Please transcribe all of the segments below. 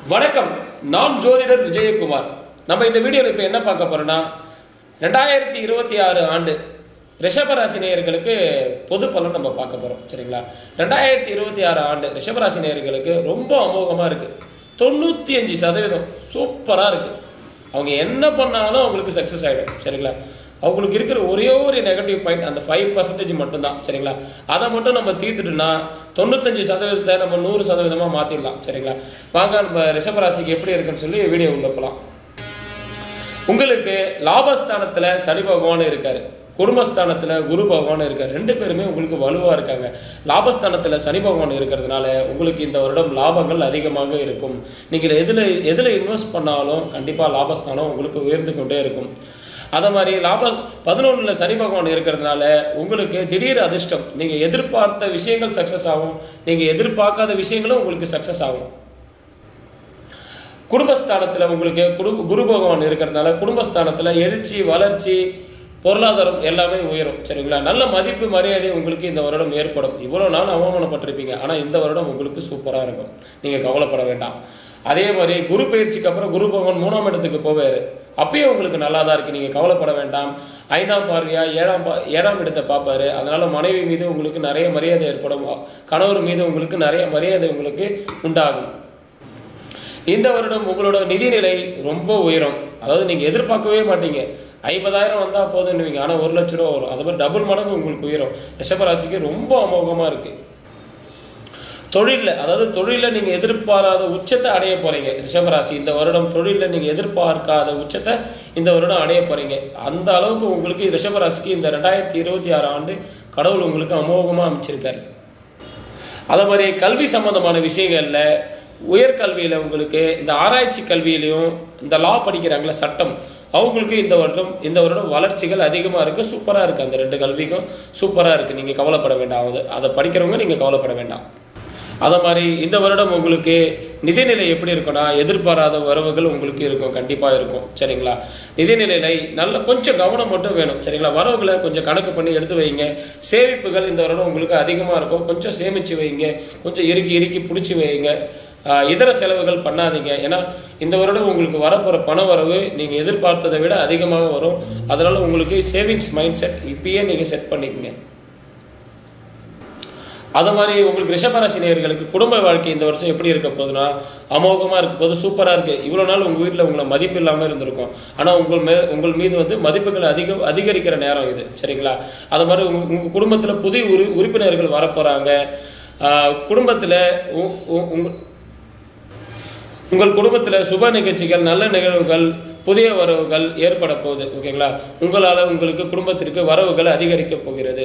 வணக்கம். நான் ஜோதிடர் விஜயகுமார். நம்ம இந்த வீடியோவில் இப்போ என்ன பார்க்க போறோம்னா 2026 ஆண்டு ரிஷபராசி நேயர்களுக்கு பொது பலன் நம்ம பார்க்க போறோம். சரிங்களா? 2026 ஆண்டு ரிஷபராசி நேயர்களுக்கு ரொம்ப அமோகமாக இருக்கு. 95% சூப்பராக இருக்கு. அவங்க என்ன பண்ணாலும் அவங்களுக்கு சக்ஸஸ் ஆகிடும். சரிங்களா? அவங்களுக்கு இருக்கிற ஒரே ஒரு நெகட்டிவ் பாயிண்ட் அந்த 5% மட்டும்தான். சரிங்களா? அதை மட்டும் நம்ம தீர்த்துட்டுனா 95% நம்ம 100% மாற்றிடலாம். சரிங்களா? வாங்க நம்ம ரிஷபராசிக்கு எப்படி இருக்குன்னு சொல்லி வீடியோ உள்ள போகலாம். உங்களுக்கு லாபஸ்தானத்தில் சனி பகவான் இருக்கார், குடும்பஸ்தானத்தில் குரு பகவான் இருக்கார். ரெண்டு பேருமே உங்களுக்கு வலுவாக இருக்காங்க. லாபஸ்தானத்தில் சனி பகவான் இருக்கிறதுனால உங்களுக்கு இந்த வருடம் லாபங்கள் அதிகமாக இருக்கும். நீங்கள் எதில் இன்வெஸ்ட் பண்ணாலும் கண்டிப்பாக லாபஸ்தானம் உங்களுக்கு உயர்ந்து கொண்டே இருக்கும். அதை மாதிரி 11 சனி பகவான் இருக்கிறதுனால உங்களுக்கு திடீர் அதிர்ஷ்டம். நீங்கள் எதிர்பார்த்த விஷயங்கள் சக்ஸஸ் ஆகும், நீங்கள் எதிர்பார்க்காத விஷயங்களும் உங்களுக்கு சக்ஸஸ் ஆகும். குடும்பஸ்தானத்தில் உங்களுக்கு குரு பகவான் இருக்கிறதுனால குடும்பஸ்தானத்தில் எழுச்சி, வளர்ச்சி, பொருளாதாரம் எல்லாமே உயரும். சரிங்களா? நல்ல மதிப்பு, மரியாதை உங்களுக்கு இந்த வருடம் ஏற்படும். இவ்வளோ நாள் அவமானப்பட்டிருப்பீங்க, ஆனால் இந்த வருடம் உங்களுக்கு சூப்பராக இருக்கும். நீங்கள் கவலைப்பட வேண்டாம். அதே மாதிரி குரு பயிற்சிக்கு அப்புறம் குரு பகவான் 3ஆம் இடத்துக்கு போவார். அப்பயும் உங்களுக்கு நல்லா தான் இருக்குது. நீங்கள் கவலைப்பட வேண்டாம். 5ஆம் பார்வையாக 7ஆம் இடத்தை பார்ப்பார். அதனால் மனைவி மீது உங்களுக்கு நிறைய மரியாதை ஏற்படும். கணவர் மீது உங்களுக்கு நிறைய மரியாதை உங்களுக்கு உண்டாகும். இந்த வருடம் உங்களோட நிதிநிலை ரொம்ப உயரும். அதாவது நீங்கள் எதிர்பார்க்கவே மாட்டீங்க. 50,000 வந்தால் போதுன்னுவீங்க, ஆனால் 1,00,000 ரூபா வரும். அது மாதிரி டபுள் மடங்கு உங்களுக்கு உயரும். ரிஷபராசிக்கு ரொம்ப அமோகமாக இருக்குது. தொழிலில் நீங்கள் எதிர்பாராத உச்சத்தை அடைய போகிறீங்க. ரிஷபராசி இந்த வருடம் தொழிலில் நீங்கள் எதிர்பார்க்காத உச்சத்தை இந்த வருடம் அடைய போகிறீங்க. அந்த அளவுக்கு உங்களுக்கு ரிஷபராசிக்கு இந்த 2026 ஆண்டு கடவுள் உங்களுக்கு அமோகமாக அமைச்சிருக்காரு. அதே மாதிரி கல்வி சம்பந்தமான விஷயங்களில், உயர்கல்வியில் உங்களுக்கு இந்த ஆராய்ச்சி கல்வியிலையும் இந்த லா படிக்கிறாங்களே சட்டம், அவங்களுக்கு இந்த வருடம் வளர்ச்சிகள் அதிகமாக இருக்குது. சூப்பராக இருக்குது. அந்த 2 கல்விக்கும் சூப்பராக இருக்குது. நீங்கள் கவலைப்பட வேண்டாம். அதை படிக்கிறவங்க நீங்கள் கவலைப்பட வேண்டாம். அதை மாதிரி இந்த வருடம் உங்களுக்கு நிதிநிலை எப்படி இருக்குன்னா, எதிர்பாராத வரவுகள் உங்களுக்கு இருக்கும், கண்டிப்பாக இருக்கும். சரிங்களா? நிதிநிலையில் கொஞ்சம் கவனம் மட்டும் வேணும். சரிங்களா? வரவுகளை கொஞ்சம் கணக்கு பண்ணி எடுத்து வைங்க. சேமிப்புகள் இந்த வருடம் உங்களுக்கு அதிகமாக இருக்கும். கொஞ்சம் சேமித்து வைங்க, கொஞ்சம் இறுக்கி பிடிச்சி வைங்க. இதர செலவுகள் பண்ணாதீங்க. ஏன்னா இந்த வருடம் உங்களுக்கு வரப்போகிற பண வரவு நீங்கள் எதிர்பார்த்ததை விட அதிகமாக வரும். அதனால் உங்களுக்கு சேவிங்ஸ் மைண்ட் செட் இப்பயே நீங்கள் செட் பண்ணிக்கங்க. அது மாதிரி உங்களுக்கு ரிஷபராசி நேயர்களுக்கு குடும்ப வாழ்க்கை இந்த வருஷம் எப்படி இருக்க போகுதுன்னா, அமோகமாக இருக்க போது, சூப்பராக இருக்குது. இவ்வளோ நாள் உங்கள் வீட்டில் உங்களை மதிப்பு இல்லாமல் இருந்திருக்கும், ஆனால் உங்கள் மீது மதிப்புகள் அதிகரிக்கிற நேரம் இது. சரிங்களா? அது மாதிரி உங்கள் குடும்பத்தில் புதிய உறுப்பினர்கள் வரப்போகிறாங்க. குடும்பத்தில் உங்கள் குடும்பத்தில் சுப நிகழ்ச்சிகள், நல்ல நிகழ்வுகள், புதிய வரவுகள் ஏற்பட போகுது. ஓகேங்களா? உங்களால் உங்களுக்கு குடும்பத்திற்கு வரவுகள் அதிகரிக்க போகிறது.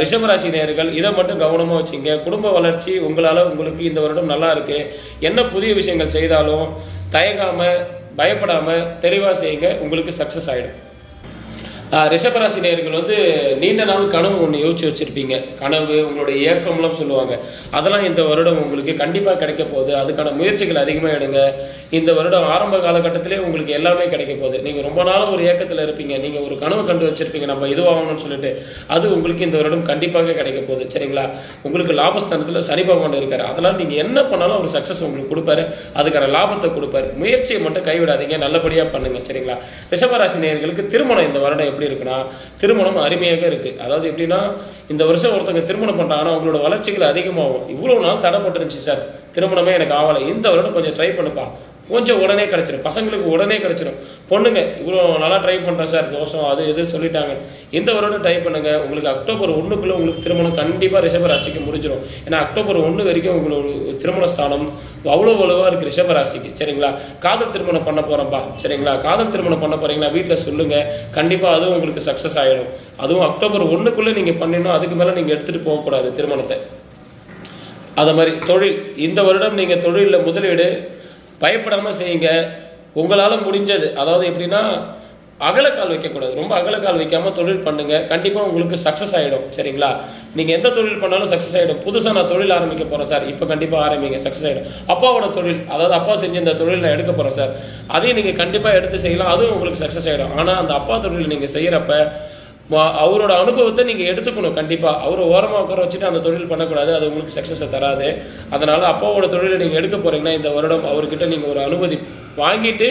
ரிஷபராசி நேயர்கள் இதை மட்டும் கவனமாக வச்சுங்க. குடும்ப வளர்ச்சி உங்களால் உங்களுக்கு இந்த வருடம் நல்லா இருக்குது. என்ன புதிய விஷயங்கள் செய்தாலும் தயங்காமல், பயப்படாமல் தெளிவாக செய்யுங்க. உங்களுக்கு சக்ஸஸ் ஆகிடும். ரிஷபராசி நேயர்கள் நீண்ட நாள் கனவு ஒன்று யோசிச்சு வச்சுருப்பீங்க. கனவு, உங்களுடைய இயக்கம்லாம் சொல்லுவாங்க. அதெல்லாம் இந்த வருடம் உங்களுக்கு கண்டிப்பாக கிடைக்க போகுது. அதுக்கான முயற்சிகள் அதிகமாக எடுங்க. இந்த வருடம் ஆரம்ப காலகட்டத்திலே உங்களுக்கு எல்லாமே கிடைக்க போகுது. நீங்கள் ரொம்ப நாளும் ஒரு இயக்கத்தில் இருப்பீங்க. நீங்கள் ஒரு கனவு கண்டு வச்சுருப்பீங்க, நம்ம இதுவாகணும்னு சொல்லிட்டு. அது உங்களுக்கு இந்த வருடம் கண்டிப்பாக கிடைக்க போகுது. சரிங்களா? உங்களுக்கு லாபஸ்தானத்தில் சனி பகவான் இருக்கார். அதெல்லாம் நீங்கள் என்ன பண்ணாலும் அவர் சக்ஸஸ் உங்களுக்கு கொடுப்பாரு. அதுக்கான லாபத்தை கொடுப்பாரு. முயற்சியை மட்டும் கைவிடாதீங்க. நல்லபடியாக பண்ணுங்கள். சரிங்களா? ரிஷபராசி நேயர்களுக்கு திருமணம் இந்த வருடம் எப்படி இருக்குன்னா, திருமணம் அருமையாக இருக்குது. அதாவது எப்படின்னா, இந்த வருஷம் ஒருத்தவங்க திருமணம் பண்ணுறாங்கன்னா அவங்களோட வளர்ச்சிகள் அதிகமாகும். இவ்வளோ நாள் தடைப்பட்டுருந்துச்சு சார், திருமணமே எனக்கு ஆகலை, இந்த வருடம் கொஞ்சம் ட்ரை பண்ணுப்பா, கொஞ்சம் உடனே கிடச்சிடும். பசங்களுக்கு உடனே கிடச்சிடும். பொண்ணுங்க இவ்வளோ நல்லா ட்ரை பண்ணுறேன் சார், தோஷம் அது எது சொல்லிட்டாங்க, இந்த வருடம் ட்ரை பண்ணுங்கள். உங்களுக்கு அக்டோபர் 1க்குள்ளே உங்களுக்கு திருமணம் கண்டிப்பாக ரிஷபராசிக்கு முடிஞ்சிடும். ஏன்னா அக்டோபர் 1 வரைக்கும் உங்களோட திருமண ஸ்தானம் அவ்வளோ வலுவாக இருக்குது ரிஷபராசிக்கு. சரிங்களா? காதல் திருமணம் பண்ண போகிறோம்ப்பா. சரிங்களா? காதல் திருமணம் பண்ண போகிறீங்கன்னா வீட்டில் சொல்லுங்கள். கண்டிப்பாக அதுவும் உங்களுக்கு சக்ஸஸ் ஆகிடும். அதுவும் அக்டோபர் 1க்குள்ளே நீங்கள் பண்ணிடணும். அதுக்கு மேலே நீங்கள் எடுத்துகிட்டு போகக்கூடாது திருமணத்தை. அது மாதிரி தொழில், இந்த வருடம் நீங்கள் தொழிலில் முதலீடு பயப்படாமல் செய்யுங்க. உங்களால் முடிஞ்சது, அதாவது எப்படின்னா அகலக்கால் வைக்கக்கூடாது. ரொம்ப அகலக்கால் வைக்காமல் தொழில் பண்ணுங்கள். கண்டிப்பாக உங்களுக்கு சக்ஸஸ் ஆகிடும். சரிங்களா? நீங்கள் எந்த தொழில் பண்ணாலும் சக்ஸஸ் ஆகிடும். புதுசாக நான் தொழில் ஆரம்பிக்க போகிறேன் சார், இப்போ கண்டிப்பாக ஆரம்பிங்க, சக்ஸஸ் ஆகிடும். அப்பாவோட தொழில், அதாவது அப்பா செஞ்ச இந்த தொழில் நான் எடுக்க போகிறேன் சார், அதையும் நீங்கள் கண்டிப்பாக எடுத்து செய்யலாம். அதுவும் உங்களுக்கு சக்ஸஸ் ஆகிடும். ஆனால் அந்த அப்பா தொழில் நீங்கள் செய்கிறப்ப அவரோட அனுபவத்தை நீங்கள் எடுத்துக்கணும். கண்டிப்பாக அவரை ஓரமாக உட்கார வச்சுட்டு அந்த தொழில் பண்ணக்கூடாது, அது உங்களுக்கு சக்ஸஸை தராது. அதனால் அப்பாவோட தொழிலை நீங்கள் எடுக்க போகிறீங்கன்னா இந்த வருடம் அவர்கிட்ட நீங்கள் ஒரு அனுமதி வாங்கிட்டு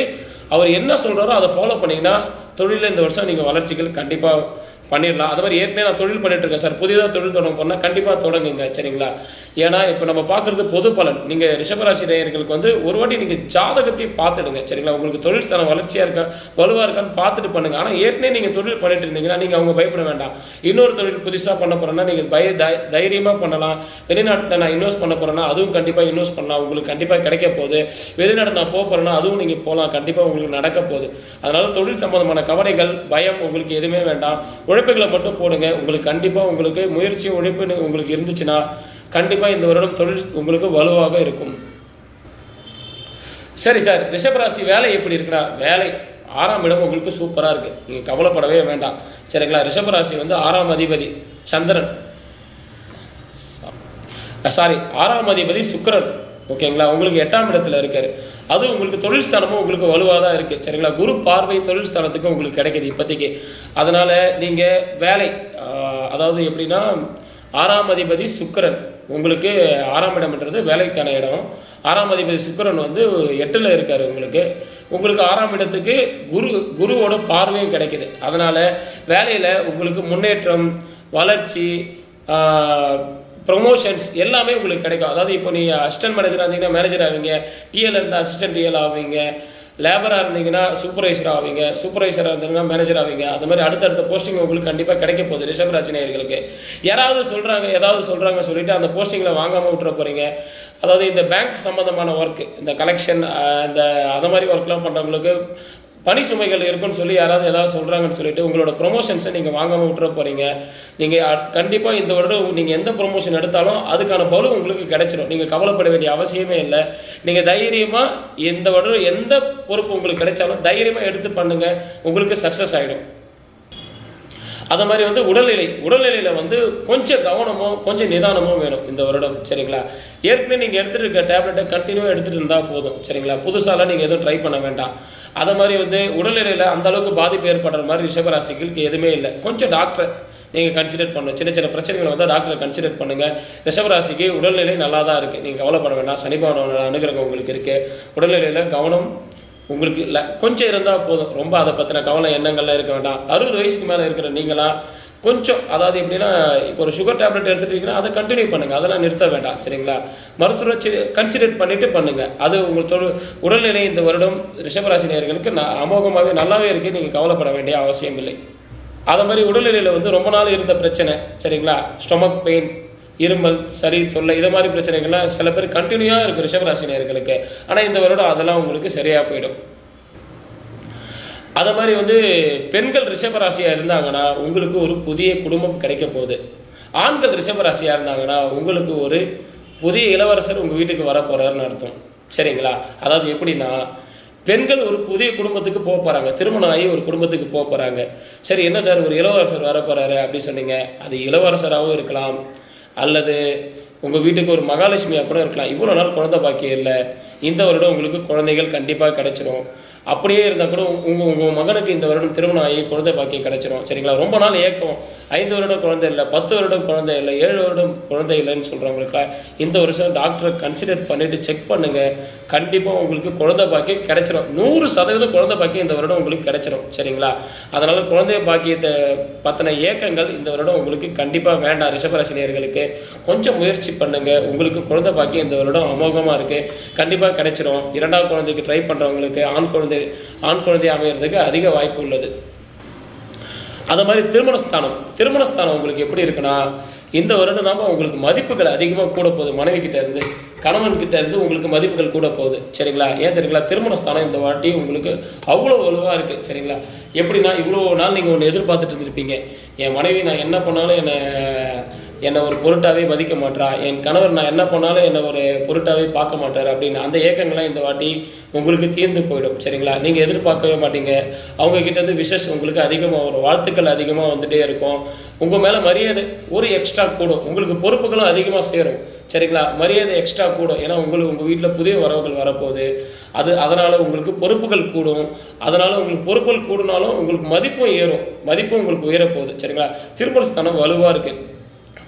அவர் என்ன சொல்கிறாரோ அதை ஃபாலோ பண்ணிங்கன்னா தொழிலில் இந்த வருஷம் நீங்கள் வளர்ச்சிகள் கண்டிப்பாக பண்ணிடலாம். அது மாதிரி ஏற்கனவே நான் தொழில் பண்ணிட்டுருக்கேன் சார், புதிதாக தொழில் தொடங்க போனால் கண்டிப்பாக தொடங்குங்க. சரிங்களா? ஏன்னா இப்போ நம்ம பார்க்குறது பொது பலன். நீங்கள் ரிஷபராசி நேயர்களுக்கு வந்து ஒரு வாட்டி நீங்கள் ஜாதகத்தையும் பார்த்துடுங்க. சரிங்களா? உங்களுக்கு தொழில் ஸ்தானம் வளர்ச்சியாக இருக்கா வலுவாக இருக்கான்னு பார்த்துட்டு பண்ணுங்கள். ஆனால் ஏற்கனவே நீங்கள் தொழில் பண்ணிட்டு இருந்தீங்கன்னா நீங்கள் அவங்க பயப்பட வேண்டாம். இன்னொரு தொழில் புதுசாக பண்ண போகிறோன்னா நீங்கள் தைரியமாக பண்ணலாம். வெளிநாட்டில் நான் இன்வெஸ்ட் பண்ண போகிறேன்னா அதுவும் கண்டிப்பாக இன்வெஸ்ட் பண்ணலாம், உங்களுக்கு கண்டிப்பாக கிடைக்க போகுது. வெளிநாடு நான் போக போகிறேன்னா அதுவும் நீங்கள் போகலாம், கண்டிப்பாக உங்களுக்கு நடக்க போகுது. அதனால் தொழில் சம்பந்தமான கவலைகள் பயம் உங்களுக்கு எதுவுமே வேண்டாம். உழைப்புகளை மட்டும் போடுங்க. உங்களுக்கு கண்டிப்பாக உங்களுக்கு முயற்சி உழைப்பு உங்களுக்கு இருந்துச்சுன்னா கண்டிப்பாக இந்த வருடம் தொழில் உங்களுக்கு வலுவாக இருக்கும். சரி சார், ரிஷபராசி வேலை எப்படி இருக்குன்னா, வேலை 6ஆம் இடம் உங்களுக்கு சூப்பராக இருக்குது, நீங்கள் கவலைப்படவே வேண்டாம். சரிங்களா? ரிஷபராசி வந்து 6ஆம் அதிபதி சந்திரன், 6ஆம் அதிபதி சுக்கிரன். ஓகேங்களா? உங்களுக்கு 8ஆம் இடத்துல இருக்காரு. அது உங்களுக்கு தொழில் ஸ்தானமும் உங்களுக்கு வலுவாக தான் இருக்குது. சரிங்களா? குரு பார்வை தொழில் ஸ்தானத்துக்கு உங்களுக்கு கிடைக்கிது இப்போதைக்கு. அதனால் நீங்கள் வேலை, அதாவது எப்படின்னா 6ஆம் அதிபதி சுக்கிரன் உங்களுக்கு 6ஆம் இடம்ன்றது வேலைக்கான இடம். 6ஆம் அதிபதி சுக்கிரன் வந்து 8ல் இருக்கார். உங்களுக்கு 6ஆம் இடத்துக்கு குருவோட பார்வையும் கிடைக்கிது. அதனால் வேலையில் உங்களுக்கு முன்னேற்றம், வளர்ச்சி, ப்ரொமோஷன்ஸ் எல்லாமே உங்களுக்கு கிடைக்கும். அதாவது இப்போ நீங்கள் அசிஸ்டன்ட் மேனேஜராக இருந்தீங்கன்னா மேனேஜர் ஆவீங்க, டிஎல் இருந்தால் அசிஸ்டன்ட் டிஎல் ஆவீங்க, லேபராக இருந்தீங்கன்னா சூப்பர்வைசர் ஆவீங்க, சூப்பர்வைசராக இருந்தீங்கன்னா மேனேஜர் ஆவீங்க. அது மாதிரி அடுத்தடுத்த போஸ்டிங் உங்களுக்கு கண்டிப்பாக கிடைக்க போகுது. ரிஷபராசி நேயர்களுக்கு ஏதாவது சொல்கிறாங்க சொல்லிட்டு அந்த போஸ்டிங்கில் வாங்காமல் விட்டுற போகிறீங்க. அதாவது இந்த பேங்க் சம்மந்தமான ஒர்க், இந்த கலெக்ஷன், இந்த அதை மாதிரி ஒர்க்லாம் பண்ணுறவங்களுக்கு பணி சுமைகள் இருக்குன்னு சொல்லி ஏதாவது சொல்கிறாங்கன்னு சொல்லிட்டு உங்களோட ப்ரொமோஷன்ஸை நீங்கள் வாங்காமல் விட்டுற போகிறீங்க. நீங்கள் கண்டிப்பாக இந்த வருடம் நீங்கள் எந்த ப்ரொமோஷன் எடுத்தாலும் அதுக்கான பலு உங்களுக்கு கிடைச்சிடும். நீங்கள் கவலைப்பட வேண்டிய அவசியமே இல்லை. நீங்கள் தைரியமாக இந்த வருடம் எந்த பொறுப்பு உங்களுக்கு கிடைச்சாலும் தைரியமாக எடுத்து பண்ணுங்கள், உங்களுக்கு சக்ஸஸ் ஆகிடும். அது மாதிரி வந்து உடல்நிலையில் வந்து கொஞ்சம் கவனமும் கொஞ்சம் நிதானமும் வேணும் இந்த வருடம். சரிங்களா? ஏற்கனவே நீங்கள் எடுத்துகிட்டு இருக்க டேப்லெட்டை கண்டினியூவாக எடுத்துகிட்டு இருந்தால் போதும். சரிங்களா? புதுசாலாம் நீங்கள் எதுவும் ட்ரை பண்ண வேண்டாம். அதை மாதிரி வந்து உடல்நிலையில் அந்தளவுக்கு பாதிப்பு ஏற்படுற மாதிரி ரிஷபராசிகளுக்கு எதுவுமே இல்லை. கொஞ்சம் டாக்டரை நீங்கள் கன்சிடர் பண்ணணும். சின்ன சின்ன பிரச்சனைகள் வந்தால் டாக்டரை கன்சிடர் பண்ணுங்கள். ரிஷபராசிக்கு உடல்நிலை நல்லா தான் இருக்குது, நீங்கள் கவலைப்பட வேண்டாம். சனி பகவானோட அனுகிரகம் உங்களுக்கு இருக்குது. உடல்நிலையில் கவனம் உங்களுக்கு இல்லை, கொஞ்சம் இருந்தால் போதும். ரொம்ப அதை பற்றின கவலை எண்ணங்கள்லாம் இருக்க வேண்டாம். 60 வயசுக்கு மேலே இருக்கிற நீங்களாம் கொஞ்சம், அதாவது எப்படின்னா இப்போ ஒரு சுகர் டேப்லெட் எடுத்துட்டீங்கன்னா அதை கண்டினியூ பண்ணுங்கள், அதெல்லாம் நிறுத்த வேண்டாம். சரிங்களா? மருத்துவரை கன்சிடர் பண்ணிவிட்டு பண்ணுங்கள். அது உங்கள் உடல்நிலை இந்த வருடம் ரிஷபராசி நேயர்களுக்கு அமோகமாகவே நல்லாவே இருக்குது, நீங்கள் கவலைப்பட வேண்டிய அவசியம் இல்லை. அதை மாதிரி உடல்நிலையில் வந்து ரொம்ப நாள் இருந்த பிரச்சனை, சரிங்களா, ஸ்டொமக் பெயின், இருமல், சளி தொல்லை, இதை மாதிரி பிரச்சனைகள்லாம் சில பேர் கண்டினியூவாக இருக்குது ரிஷபராசி நேயர்களுக்கு. ஆனால் இந்த வருடம் அதெல்லாம் உங்களுக்கு சரியாக போயிடும். அதை மாதிரி வந்து பெண்கள் ரிஷபராசியாக இருந்தாங்கன்னா உங்களுக்கு ஒரு புதிய குடும்பம் கிடைக்க போகுது. ஆண்கள் ரிஷபராசியாக இருந்தாங்கன்னா உங்களுக்கு ஒரு புதிய இளவரசர் உங்கள் வீட்டுக்கு வர போகிறாருன்னு அர்த்தம். சரிங்களா? அதாவது எப்படின்னா, பெண்கள் ஒரு புதிய குடும்பத்துக்கு போக போகிறாங்க, திருமணம் ஆகி ஒரு குடும்பத்துக்கு போக போகிறாங்க. சரி, என்ன சார் ஒரு இளவரசர் வர போகிறாரு அப்படி சொன்னீங்க. அது இளவரசராகவும் இருக்கலாம், அல்லது உங்கள் வீட்டுக்கு ஒரு மகாலட்சுமியாக கூட இருக்கலாம். இவ்வளோ நாள் குழந்தை பாக்கியம் இல்லை, இந்த வருடம் உங்களுக்கு குழந்தைகள் கண்டிப்பாக கிடைச்சிரும். அப்படியே இருந்தால் கூட உங்கள் மகனுக்கு இந்த வருடம் திருமணம் ஆகி குழந்தை பாக்கியம் கிடைச்சிரும். சரிங்களா? ரொம்ப நாள் ஏக்கம், 5 வருடம் குழந்தை இல்லை, 10 வருடம் குழந்தை இல்லை, 7 வருடம் குழந்தை இல்லைன்னு சொல்கிறவங்களுக்குலாம் இந்த வருஷம் டாக்டரை கன்சிடர் பண்ணிவிட்டு செக் பண்ணுங்கள். கண்டிப்பாக உங்களுக்கு குழந்தை பாக்கியம் கிடைச்சிரும். 100% குழந்தை பாக்கியம் இந்த வருடம் உங்களுக்கு கிடைச்சிரும். சரிங்களா? அதனால் குழந்தை பாக்கியத்தை பற்றின ஏக்கங்கள் இந்த வருடம் உங்களுக்கு கண்டிப்பாக வேண்டாம். ரிஷபராசி நேயர்களுக்கு கொஞ்சம் முயற்சி பண்ணுங்கள், உங்களுக்கு குழந்தை பாக்கியம் இந்த வருடம் அமோகமாக இருக்குது, கண்டிப்பாக கிடைச்சிரும். 2வது குழந்தைக்கு ட்ரை பண்ணுறவங்களுக்கு ஆண் குழந்தை அமைகிறதுக்கு அதிக வாய்ப்பு உள்ளது. அது மாதிரி திருமணஸ்தானம் உங்களுக்கு எப்படி இருக்குன்னா, இந்த வருடம் தான் உங்களுக்கு மதிப்புகள் அதிகமாக கூட போகுது. மனைவிக்கிட்ட இருந்து கணவன்கிட்ட இருந்து உங்களுக்கு மதிப்புகள் கூட போகுது. சரிங்களா? ஏன் தெரியுங்களா? திருமணஸ்தானம் இந்த வாட்டி உங்களுக்கு அவ்வளோ வலுவாக இருக்குது. சரிங்களா? எப்படின்னா, இவ்வளோ நாள் நீங்கள் ஒன்று எதிர்பார்த்துட்டு இருந்திருப்பீங்க, என் மனைவி நான் என்ன பண்ணாலும் என்னை என்னை ஒரு பொருட்டாவே மதிக்க மாட்டா, என் கணவர் நான் என்ன பண்ணாலும் என்னை ஒரு பொருட்டாவே பார்க்க மாட்டார் அப்படின்னு அந்த ஏக்கங்கள்லாம் இந்த வாட்டி உங்களுக்கு தீர்ந்து போயிடும். சரிங்களா? நீங்கள் எதிர்பார்க்கவே மாட்டீங்க. அவங்கக்கிட்டேருந்து விஷஸ் உங்களுக்கு அதிகமாக வரும், வாழ்த்துக்கள் அதிகமாக வந்துகிட்டே இருக்கும். உங்கள் மேலே மரியாதை ஒரு எக்ஸ்ட்ரா கூடும், உங்களுக்கு பொறுப்புகளும் அதிகமாக சேரும். சரிங்களா? மரியாதை எக்ஸ்ட்ரா கூடும். ஏன்னா உங்கள் வீட்டில் புதிய வரவுகள் வரப்போகுது. அதனால் உங்களுக்கு பொறுப்புகள் கூடும். அதனால் உங்களுக்கு பொறுப்புகள் கூடுனாலும் உங்களுக்கு மதிப்பும் ஏறும், மதிப்பும் உங்களுக்கு உயரப்போகுது. சரிங்களா? திருமண ஸ்தானம் வலுவாக இருக்குது.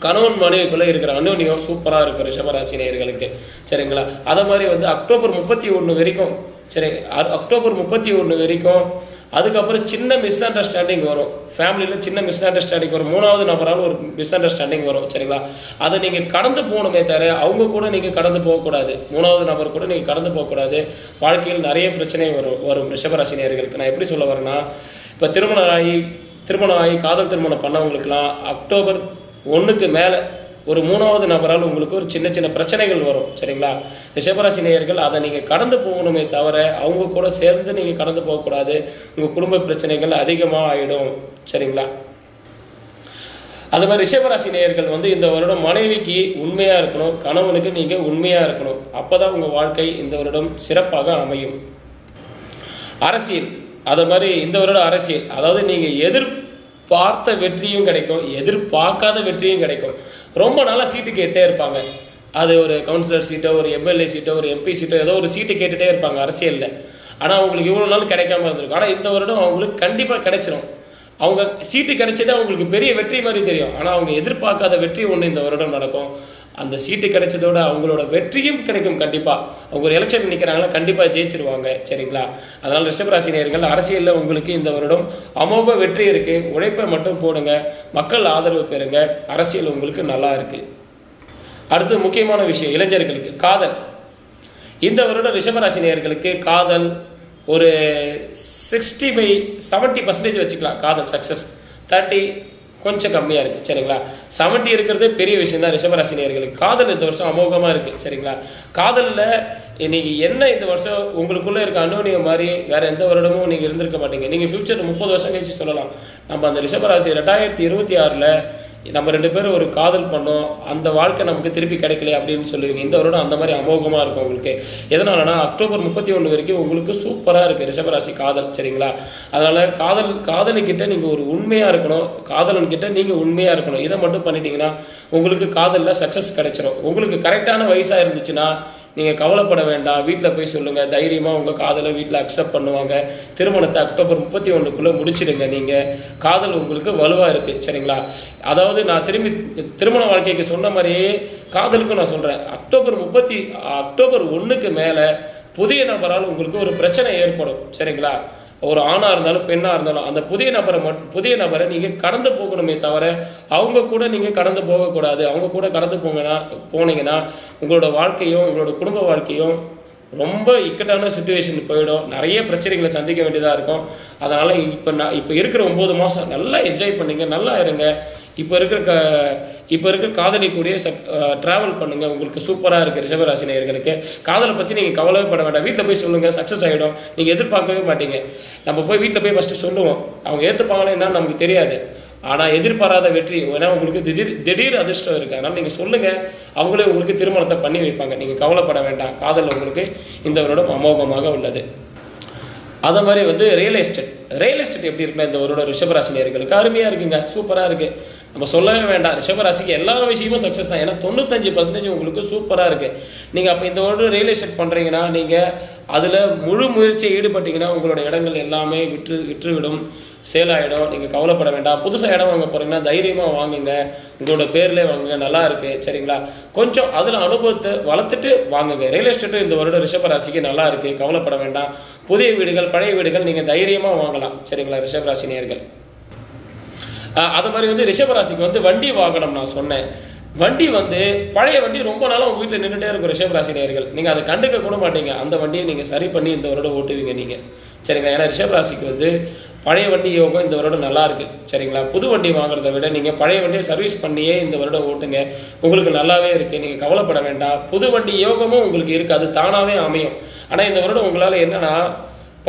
கணவன் மனைவிக்குள்ளே இருக்கிற அந்யோன்யம் சூப்பராக இருக்கும் ரிஷபராசி நேயர்களுக்கு. சரிங்களா? அதை மாதிரி வந்து அக்டோபர் 31 வரைக்கும், சரி, அக்டோபர் 31 வரைக்கும் அதுக்கப்புறம் சின்ன மிஸ் அண்டர்ஸ்டாண்டிங் வரும். ஃபேமிலியில் சின்ன மிஸ் அண்டர்ஸ்டாண்டிங் வரும், 3வது நபரால் ஒரு மிஸ் அண்டர்ஸ்டாண்டிங் வரும். சரிங்களா? அதை நீங்கள் கடந்து போகணுமே தவிர அவங்க கூட நீங்கள் கடந்து போகக்கூடாது, 3வது நபர் கூட நீங்கள் கடந்து போகக்கூடாது. வாழ்க்கையில் நிறைய பிரச்சனை வரும் ரிஷபராசி நேயர்களுக்கு. நான் எப்படி சொல்ல வரேன்னா, இப்போ திருமணம் ஆகி காதல் திருமணம் பண்ணவங்களுக்குலாம் அக்டோபர் 1க்கு மேலே ஒரு 3வது நபரால் உங்களுக்கு ஒரு சின்ன சின்ன பிரச்சனைகள் வரும். சரிங்களா? ரிஷபராசி நேயர்கள் அதை நீங்கள் கடந்து போகணுமே தவிர அவங்க கூட சேர்ந்து நீங்கள் கடந்து போகக்கூடாது. உங்கள் குடும்ப பிரச்சனைகள் அதிகமாக ஆகிடும். சரிங்களா? அது மாதிரி ரிஷபராசி நேயர்கள் வந்து இந்த வருடம் மனைவிக்கு உண்மையாக இருக்கணும், கணவனுக்கு நீங்கள் உண்மையாக இருக்கணும். அப்போ தான் உங்கள் வாழ்க்கை இந்த வருடம் சிறப்பாக அமையும். அரசியல், அது மாதிரி இந்த வருடம் அரசியல், அதாவது நீங்கள் பார்த்த வெற்றியும் கிடைக்கும், எதிர்பார்க்காத வெற்றியும் கிடைக்கும். ரொம்ப நாளாக சீட்டு கேட்டே இருப்பாங்க. அது ஒரு கவுன்சிலர் சீட்டோ, ஒரு எம்எல்ஏ சீட்டோ, ஒரு எம்பி சீட்டோ, ஏதோ ஒரு சீட்டு கேட்டுகிட்டே இருப்பாங்க அரசியலில். ஆனால் அவங்களுக்கு இவ்வளோ நாள் கிடைக்காம இருந்திருக்கும். ஆனால் இந்த வருடம் அவங்களுக்கு கண்டிப்பாக கிடைச்சிடும். அவங்க சீட்டு கிடைச்சதே அவங்களுக்கு பெரிய வெற்றி மாதிரி தெரியும். ஆனால் அவங்க எதிர்பார்க்காத வெற்றி ஒன்று இந்த வருடம் நடக்கும். அந்த சீட்டு கிடைச்சதோட அவங்களோட வெற்றியும் கிடைக்கும். கண்டிப்பாக அவங்க ஒரு எலெக்ஷன் நிற்கிறாங்களா, கண்டிப்பாக ஜெயிச்சிருவாங்க. சரிங்களா? அதனால் ரிஷபராசி நேயர்கள் அரசியலில் உங்களுக்கு இந்த வருடம் அமோக வெற்றி இருக்குது. உழைப்பை மட்டும் போடுங்க, மக்கள் ஆதரவு பெறுங்க, அரசியல் உங்களுக்கு நல்லா இருக்குது. அடுத்து முக்கியமான விஷயம், இளைஞர்களுக்கு காதல். இந்த வருடம் ரிஷபராசி நேயர்களுக்கு காதல் ஒரு 65-70% வச்சுக்கலாம். காதல் சக்ஸஸ். 30 கொஞ்சம் கம்மியாக இருக்குது. சரிங்களா? 70 இருக்கிறதே பெரிய விஷயம் தான் ரிஷபராசி நேயர்களுக்கு. காதல் இந்த வருஷம் அமோகமாக இருக்குது. சரிங்களா? காதலில் நீங்கள் என்ன இந்த வருஷம் உங்களுக்குள்ளே இருக்க அந்யோன்யம் மாதிரி வேறு எந்த வருடமும் நீங்கள் இருந்திருக்க மாட்டீங்க. நீங்கள் ஃப்யூச்சர் 30 வருஷம் கழிச்சு சொல்லலாம், நம்ம அந்த ரிஷபராசி 2026ல் நம்ம 2 பேரும் ஒரு காதல் பண்ணோம், அந்த வாழ்க்கை நமக்கு திருப்பி கிடைக்கல அப்படின்னு சொல்லுவீங்க. இந்த வருடம் அந்த மாதிரி அமோகமாக இருக்கும் உங்களுக்கு. எதனாலனா அக்டோபர் 31 வரைக்கும் உங்களுக்கு சூப்பராக இருக்குது ரிஷபராசி காதல். சரிங்களா? அதனால் காதலிக்கிட்ட நீங்கள் ஒரு உண்மையாக இருக்கணும், காதலன்கிட்ட நீங்கள் உண்மையாக இருக்கணும். இதை மட்டும் பண்ணிட்டீங்கன்னா உங்களுக்கு காதலில் சக்ஸஸ் கிடைச்சிடும். உங்களுக்கு கரெக்டான வயசாக இருந்துச்சுன்னா நீங்கள் கவலைப்பட வேண்டாம், வீட்டில் போய் சொல்லுங்கள். தைரியமாக உங்கள் காதலை வீட்டில் அக்செப்ட் பண்ணுவாங்க. திருமணத்தை அக்டோபர் 31க்குள்ளே முடிச்சிடுங்க. நீங்கள் காதல் உங்களுக்கு வலுவாக இருக்குது. சரிங்களா? அதாவது நான் திருமண வாழ்க்கைக்கு சொன்ன மாதிரியே காதலுக்கும் நான் சொல்கிறேன், அக்டோபர் 1க்கு மேலே புதிய நபரால் உங்களுக்கு ஒரு பிரச்சனை ஏற்படும். சரிங்களா? ஒரு ஆணாக இருந்தாலும் பெண்ணாக இருந்தாலும் அந்த புதிய நபரை நீங்கள் கடந்து போகணுமே தவிர அவங்க கூட நீங்கள் கடந்து போகக்கூடாது. அவங்க கூட கடந்து போனீங்கன்னா உங்களோட வாழ்க்கையும் உங்களோட குடும்ப வாழ்க்கையும் ரொம்ப இக்கட்டான சிச்சுவேஷன் போயிடும். நிறைய பிரச்சனைகளை சந்திக்க வேண்டியதாக இருக்கும். அதனால் இப்போ இருக்கிற 9 மாதம் நல்லா என்ஜாய் பண்ணிங்க, நல்லா இருங்க. இப்போ இருக்கிற காதலிக்கூடிய ட்ராவல் பண்ணுங்கள், உங்களுக்கு சூப்பராக இருக்குது. ரிஷபராசி நேயர்களுக்கு காதலை பற்றி நீங்கள் கவலையே பட வேண்டாம். வீட்டில் போய் சொல்லுங்கள், சக்ஸஸ் ஆகிடும். நீங்கள் எதிர்பார்க்கவே மாட்டீங்க. நம்ம போய் வீட்டில் போய் ஃபஸ்ட்டு சொல்லுவோம், அவங்க ஏற்றுப்பாங்களே என்னன்னு நமக்கு தெரியாது. ஆனால் எதிர்பாராத வெற்றி, ஏன்னா உங்களுக்கு திடீர் அதிர்ஷ்டம் இருக்குது. அதனால் நீங்கள் சொல்லுங்கள், அவங்களே உங்களுக்கு திருமணத்தை பண்ணி வைப்பாங்க. நீங்கள் கவலைப்பட வேண்டாம். காதல் உங்களுக்கு இந்த வருடம் அமோகமாக உள்ளது. அதை மாதிரி வந்து ரியல் எஸ்டேட் எப்படி இருக்குன்னா இந்த வருடம் ரிஷபராசி நேயர்களுக்கு அருமையாக இருக்குங்க, சூப்பராக இருக்குது. நம்ம சொல்லவே வேண்டாம், ரிஷபராசிக்கு எல்லா விஷயமும் சக்ஸஸ் தான். ஏன்னா 95% உங்களுக்கு சூப்பராக இருக்குது. நீங்கள் அப்போ இந்த வருடம் ரியல் எஸ்டேட் பண்ணுறீங்கன்னா நீங்கள் அதில் முழு முயற்சியை ஈடுபட்டிங்கன்னா உங்களோட இடங்கள் எல்லாமே விற்றுவிடும், சேல் ஆகிடும். நீங்கள் கவலைப்பட வேண்டாம். புதுசாக இடம் வாங்க போகிறீங்கன்னா தைரியமாக வாங்குங்க, உங்களோட பேர்லேயே வாங்குங்க, நல்லா இருக்குது. சரிங்களா? கொஞ்சம் அதில் அனுபவத்தை வளர்த்துட்டு வாங்குங்க. ரியல் எஸ்டேட்டும் இந்த வருடம் ரிஷபராசிக்கு நல்லா இருக்குது, கவலைப்பட வேண்டாம். புதிய வீடுகள் பழைய வீடுகள் நீங்கள் தைரியமாக வாங்கலாம். சரிங்களா? ரிஷபராசி நேயர்கள் அது மாதிரி வந்து ரிஷபராசிக்கு வந்து வண்டி வாகனம் நான் சொன்னேன். வண்டி வந்து பழைய வண்டி ரொம்ப நாளாக உங்கள் வீட்டில் நின்றுட்டே இருக்கும் ரிஷபராசி நேயர்கள். நீங்கள் அதை கண்டுக்க கூட மாட்டீங்க. அந்த வண்டியை நீங்கள் சரி பண்ணி இந்த வருடம் ஓட்டுவீங்க நீங்கள். சரிங்களா? ஏன்னா ரிஷபராசிக்கு வந்து பழைய வண்டி யோகம் இந்த வருடம் நல்லா இருக்குது. சரிங்களா? புது வண்டி வாங்குறத விட நீங்கள் பழைய வண்டியை சர்வீஸ் பண்ணியே இந்த வருடம் ஓட்டுங்க, உங்களுக்கு நல்லாவே இருக்குது. நீங்கள் கவலைப்பட வேண்டாம். புது வண்டி யோகமும் உங்களுக்கு இருக்குது, அது தானாகவே அமையும். ஆனால் இந்த வருடம் உங்களால் என்னென்னா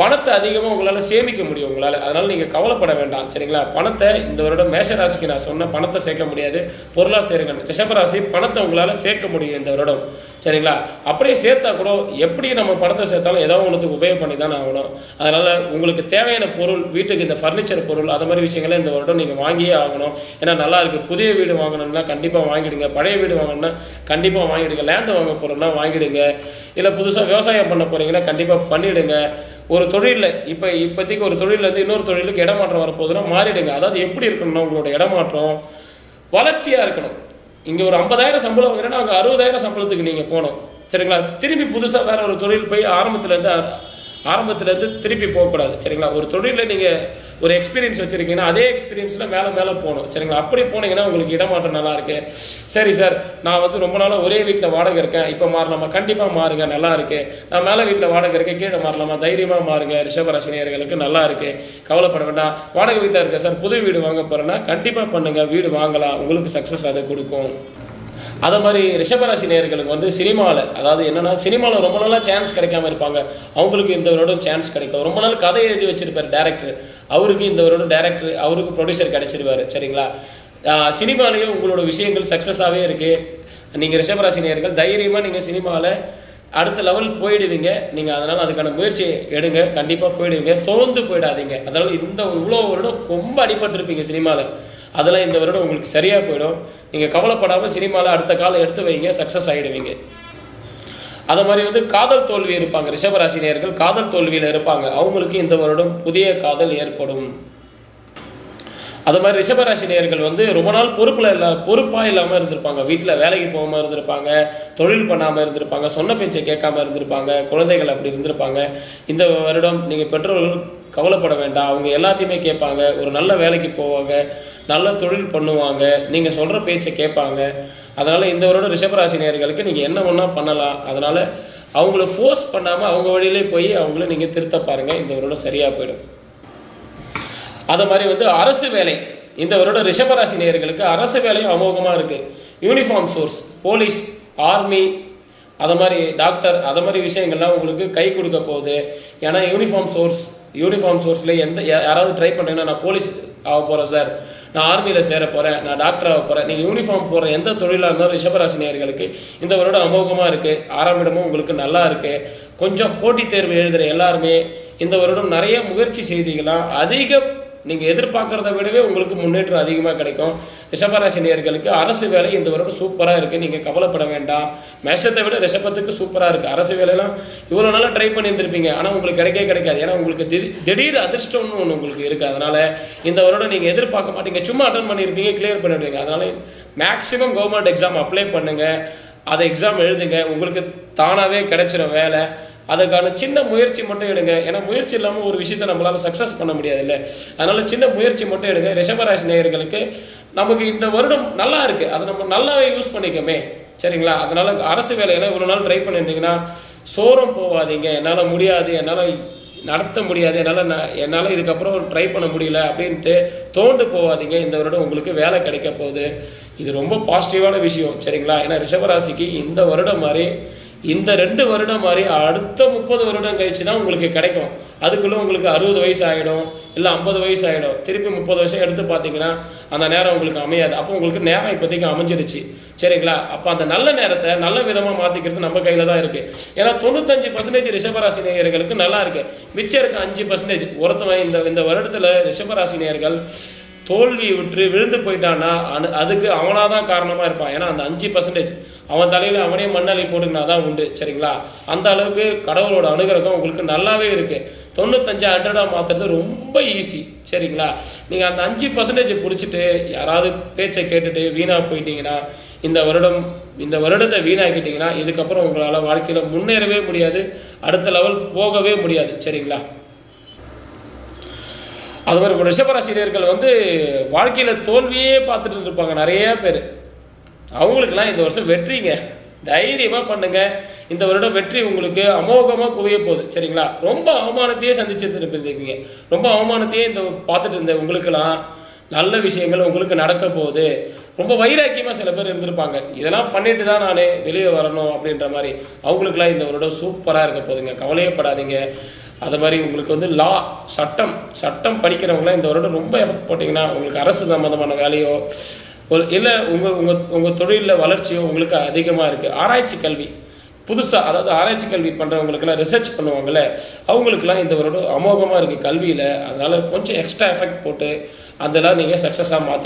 பணத்தை அதிகமாக உங்களால் சேமிக்க முடியும் உங்களால். அதனால் நீங்கள் கவலைப்பட வேண்டாம் சரிங்களா. பணத்தை இந்த வருடம் மேஷராசிக்கு நான் சொன்ன பணத்தை சேர்க்க முடியாது, பொருளாக சேருங்க. ரிஷபராசி பணத்தை உங்களால் சேர்க்க முடியும் இந்த வருடம் சரிங்களா. அப்படியே சேர்த்தா கூட எப்படி நம்ம பணத்தை சேர்த்தாலும் ஏதோ ஒன்றுத்துக்கு உபயோகம் பண்ணி தான் ஆகணும். அதனால் உங்களுக்கு தேவையான பொருள், வீட்டுக்கு இந்த ஃபர்னிச்சர் பொருள் அது மாதிரி விஷயங்களை இந்த வருடம் நீங்கள் வாங்கியே ஆகணும். ஏன்னா நல்லா இருக்குது. புதிய வீடு வாங்கணும்னா கண்டிப்பாக வாங்கிடுங்க, பழைய வீடு வாங்கணும்னா கண்டிப்பாக வாங்கிடுங்க, லேண்டு வாங்க போகிறோம்னா வாங்கிடுங்க, இல்லை புதுசாக விவசாயம் பண்ண போகிறீங்கன்னா கண்டிப்பாக பண்ணிவிடுங்க. ஒரு தொழிலில் இப்போதைக்கு ஒரு தொழிலேருந்து இன்னொரு தொழிலுக்கு இடமாற்றம் வரப்போகுதுன்னா மாறிடுங்க. அதாவது எப்படி இருக்கணும்னா உங்களோட இடமாற்றம் வளர்ச்சியாக இருக்கணும். இங்கே ஒரு 50,000 சம்பளம் வாங்குறேன்னா அங்கே 60,000 சம்பளத்துக்கு நீங்கள் போகணும் சரிங்களா. திரும்பி புதுசாக வேறு ஒரு தொழில் போய் ஆரம்பத்துலேருந்து திருப்பி போகக்கூடாது சரிங்களா. ஒரு தொழிலில் நீங்கள் ஒரு எக்ஸ்பீரியன்ஸ் வச்சுருக்கீங்கன்னா அதே எக்ஸ்பீரியன்ஸில் மேலே போகணும் சரிங்களா. அப்படி போனீங்கன்னா உங்களுக்கு இடமாற்றம் நல்லா இருக்கு. சரி சார், நான் வந்து ரொம்ப நாளாக ஒரே வீட்டில் வாடகை இருக்கேன், இப்போ மாறலாமா? கண்டிப்பாக மாறுங்க, நல்லா இருக்கு. நான் மேலே வீட்டில் வாடகை இருக்கேன், கீழே மாறலாமா? தைரியமாக மாறுங்க. ரிஷபராசினியர்களுக்கு நல்லா இருக்கு, கவலைப்பட வேண்டாம். வாடகை வீட்டில் இருக்கேன் சார், புது வீடு வாங்க போகிறேன்னா கண்டிப்பாக பண்ணுங்கள், வீடு வாங்கலாம், உங்களுக்கு சக்ஸஸ் அதை கொடுக்கும். அதை மாதிரி ரிஷபராசி நேயர்களுக்கு வந்து சினிமாவில், அதாவது என்னென்னா சினிமாவில் ரொம்ப நாளாக சான்ஸ் கிடைக்காம இருப்பாங்க, அவங்களுக்கு இந்த வருடம் சான்ஸ் கிடைக்கும். ரொம்ப நாள் கதை எழுதி வச்சிருப்பார் டேரக்டர், அவருக்கு இந்த வருடம் டேரக்டர், அவருக்கு ப்ரொடியூசர் கிடைச்சிருவார் சரிங்களா. சினிமாலேயே உங்களோட விஷயங்கள் சக்ஸஸாகவே இருக்குது. நீங்கள் ரிஷபராசி நேயர்கள் தைரியமாக நீங்கள் சினிமாவில் அடுத்த லெவல் போயிடுவீங்க நீங்கள். அதனால் அதுக்கான முயற்சி எடுங்க, கண்டிப்பாக போயிடுவீங்க, தோந்து போயிடாதீங்க. அதனால் இவ்வளோ வருடம் ரொம்ப அடிபட்டிருப்பீங்க சினிமாவில், அதெல்லாம் இந்த வருடம் உங்களுக்கு சரியாக போயிடும். நீங்கள் கவலைப்படாமல் சினிமாவில் அடுத்த காலம் எடுத்து வைங்க, சக்ஸஸ் ஆகிடுவீங்க. அதை மாதிரி வந்து காதல் தோல்வி இருப்பாங்க ரிஷபராசினியர்கள், காதல் தோல்வியில் இருப்பாங்க, அவங்களுக்கு இந்த வருடம் புதிய காதல் ஏற்படும். அது மாதிரி ரிஷபராசி நேயர்கள் வந்து ரொம்ப நாள் பொறுப்பாக இல்லாமல் இருந்திருப்பாங்க, வீட்டில் வேலைக்கு போகாமல் இருந்திருப்பாங்க, தொழில் பண்ணாமல் இருந்திருப்பாங்க, சொன்ன பேச்சை கேட்காம இருந்திருப்பாங்க, குழந்தைகள் அப்படி இருந்திருப்பாங்க. இந்த வருடம் நீங்கள் பெற்றோர்கள் கவலைப்பட வேண்டாம், அவங்க எல்லாத்தையுமே கேட்பாங்க, ஒரு நல்ல வேலைக்கு போவாங்க, நல்ல தொழில் பண்ணுவாங்க, நீங்கள் சொல்கிற பேச்சை கேட்பாங்க. அதனால் இந்த வருடம் ரிஷபராசி நேயர்களுக்கு நீங்கள் என்ன ஒன்றா பண்ணலாம். அதனால் அவங்கள ஃபோர்ஸ் பண்ணாமல் அவங்க வழியிலே போய் அவங்கள நீங்கள் திருத்த பாருங்கள், இந்த வருடம் சரியாக போயிடும். அது மாதிரி வந்து அரசு வேலை, இந்த வருடம் ரிஷபராசி நேயர்களுக்கு அரசு வேலையும் அமோகமாக இருக்குது. யூனிஃபார்ம் சோர்ஸ், போலீஸ், ஆர்மி, அது மாதிரி டாக்டர், அது மாதிரி விஷயங்கள்லாம் உங்களுக்கு கை கொடுக்க போகுது. ஏன்னா யூனிஃபார்ம் சோர்ஸில் யாராவது ட்ரை பண்ணுறீங்கன்னா, நான் போலீஸ் ஆக போகிறேன் சார், நான் ஆர்மியில் சேர போகிறேன், நான் டாக்டர் ஆக போகிறேன், நீங்கள் யூனிஃபார்ம் போகிற எந்த தொழிலாக இருந்தாலும் ரிஷபராசி நேயர்களுக்கு இந்த வருடம் அமோகமாக இருக்குது. 6ஆம் இடமும் உங்களுக்கு நல்லா இருக்குது. கொஞ்சம் போட்டித் தேர்வு எழுதுகிற எல்லாருமே இந்த வருடம் நிறைய முயற்சி செய்தீங்கன்னா நீங்கள் எதிர்பார்க்குறத விடவே உங்களுக்கு முன்னேற்றம் அதிகமாக கிடைக்கும். ரிஷபராசி நேயர்களுக்கு அரசு வேலை இந்த வருடம் சூப்பராக இருக்குது, நீங்கள் கவலைப்பட வேண்டாம். மேஷத்தை விட ரிஷபத்துக்கு சூப்பராக இருக்குது. அரசு வேலையெல்லாம் இவ்வளோ நாளாக ட்ரை பண்ணியிருந்திருப்பீங்க, ஆனால் உங்களுக்கு கிடைக்காது. ஏன்னா உங்களுக்கு திடீர் அதிர்ஷ்டம்னு ஒன்று உங்களுக்கு இருக்குது. அதனால் இந்த வருடம் நீங்கள் எதிர்பார்க்க மாட்டீங்க, சும்மா அட்டன் பண்ணியிருப்பீங்க, கிளியர் பண்ணிவிடுவீங்க. அதனால் மேக்ஸிமம் கவர்மெண்ட் எக்ஸாம் அப்ளை பண்ணுங்கள், அதை எக்ஸாம் எழுதுங்க, உங்களுக்கு தானாகவே கிடைச்சிடும் வேலை. அதுக்கான சின்ன முயற்சி மட்டும் எடுங்க. ஏன்னா முயற்சி இல்லாமல் ஒரு விஷயத்தை நம்மளால் சக்ஸஸ் பண்ண முடியாது இல்லை. அதனால் சின்ன முயற்சி மட்டும் எடுங்க. ரிஷபராசி நேயர்களுக்கு நமக்கு இந்த வருடம் நல்லா இருக்குது, அதை நம்ம நல்லாவே யூஸ் பண்ணிக்கோமே சரிங்களா. அதனால் அரசு வேலையெல்லாம் இவ்வளோ நாள் ட்ரை பண்ணியிருந்தீங்கன்னா சோரம் போகாதீங்க, என்னால் முடியாது, என்னால் நடத்த முடியாது, என்னால் இதுக்கப்புறம் ட்ரை பண்ண முடியல அப்படின்ட்டு தோண்டு போகாதீங்க. இந்த வருடம் உங்களுக்கு வேலை கிடைக்க போகுது. இது ரொம்ப பாசிட்டிவான விஷயம் சரிங்களா. ஏன்னா ரிஷபராசிக்கு இந்த வருடம் மாதிரி, இந்த 2 வருடம் மாதிரி அடுத்த 30 வருடம் கழிச்சு தான் உங்களுக்கு கிடைக்கும். அதுக்குள்ளே உங்களுக்கு 60 வயசு ஆகிடும், இல்லை 50 வயசு ஆகிடும். திருப்பி 30 வருஷம் எடுத்து பார்த்தீங்கன்னா அந்த நேரம் உங்களுக்கு அமையாது. அப்போ உங்களுக்கு நேரம் இப்போதைக்கு அமைஞ்சிருச்சு சரிங்களா. அப்போ அந்த நல்ல நேரத்தை நல்ல விதமாக மாற்றிக்கிறது நம்ம கையில் தான் இருக்குது. ஏன்னா 95% ரிஷபராசி நேயர்களுக்கு நல்லா இருக்குது, மிச்சம் இருக்க 5% ஒருத்தவன் இந்த வருடத்தில் ரிஷபராசி நேயர்கள் தோல்வி விட்டு விழுந்து போயிட்டான்னா அதுக்கு அவனாக தான் காரணமாக இருப்பான். ஏன்னா அந்த 5% அவன் தலையில் அவனே மண்ணாளி போட்டுக்கினா தான் உண்டு சரிங்களா. அந்த அளவுக்கு கடவுளோட அனுகிரகம் உங்களுக்கு நல்லாவே இருக்குது. 95 மாற்றுறது ரொம்ப ஈஸி சரிங்களா. நீங்கள் அந்த 5% பிடிச்சிட்டு யாராவது பேச்சை கேட்டுட்டு வீணாக போயிட்டீங்கன்னா, இந்த வருடத்தை வீணாக்கிட்டீங்கன்னா இதுக்கப்புறம் உங்களால் வாழ்க்கையில் முன்னேறவே முடியாது, அடுத்த லெவல் போகவே முடியாது சரிங்களா. அது மாதிரி ரிஷபராசினியர்கள் வந்து வாழ்க்கையில் தோல்வியே பார்த்துட்டு இருப்பாங்க நிறைய பேர். அவங்களுக்கெல்லாம் இந்த வருஷம் வெற்றிங்க, தைரியமாக பண்ணுங்கள். இந்த வருடம் வெற்றி உங்களுக்கு அமோகமாக குவிய போகுது சரிங்களா. ரொம்ப அவமானத்தையே சந்திச்சுட்டு இருப்பீங்க, ரொம்ப அவமானத்தையே பார்த்துட்டு இருந்த உங்களுக்கெல்லாம் நல்ல விஷயங்கள் உங்களுக்கு நடக்க போகுது. ரொம்ப வைராக்கியமாக சில பேர் இருந்திருப்பாங்க. இதெல்லாம் பண்ணிட்டு தான் நான் வெளியே வரணும் அப்படின்ற மாதிரி. அவங்களுக்குலாம் இந்த வருடம் சூப்பராக இருக்க போகுதுங்க. கவலையே படாதீங்க. அது மாதிரி உங்களுக்கு வந்து சட்டம் படிக்கிறவங்களாம் இந்த வருடம் ரொம்ப எஃபெக்ட் போட்டிங்கன்னா உங்களுக்கு அரசு சம்மந்தமான வேலையோ இல்லை உங்கள் தொழிலில் வளர்ச்சியோ உங்களுக்கு அதிகமாக இருக்குது. ஆராய்ச்சி கல்வி புதுசாக, அதாவது ஆராய்ச்சி கல்வி பண்ணுறவங்களுக்கெல்லாம் ரிசர்ச் பண்ணுவாங்கள்ல, அவங்களுக்குலாம் இந்த வருடம் அமோகமாக இருக்குது கல்வியில். அதனால் கொஞ்சம் எக்ஸ்ட்ரா எஃபெக்ட் போட்டு அதெல்லாம் நீங்கள் சக்ஸஸாக மாற்றி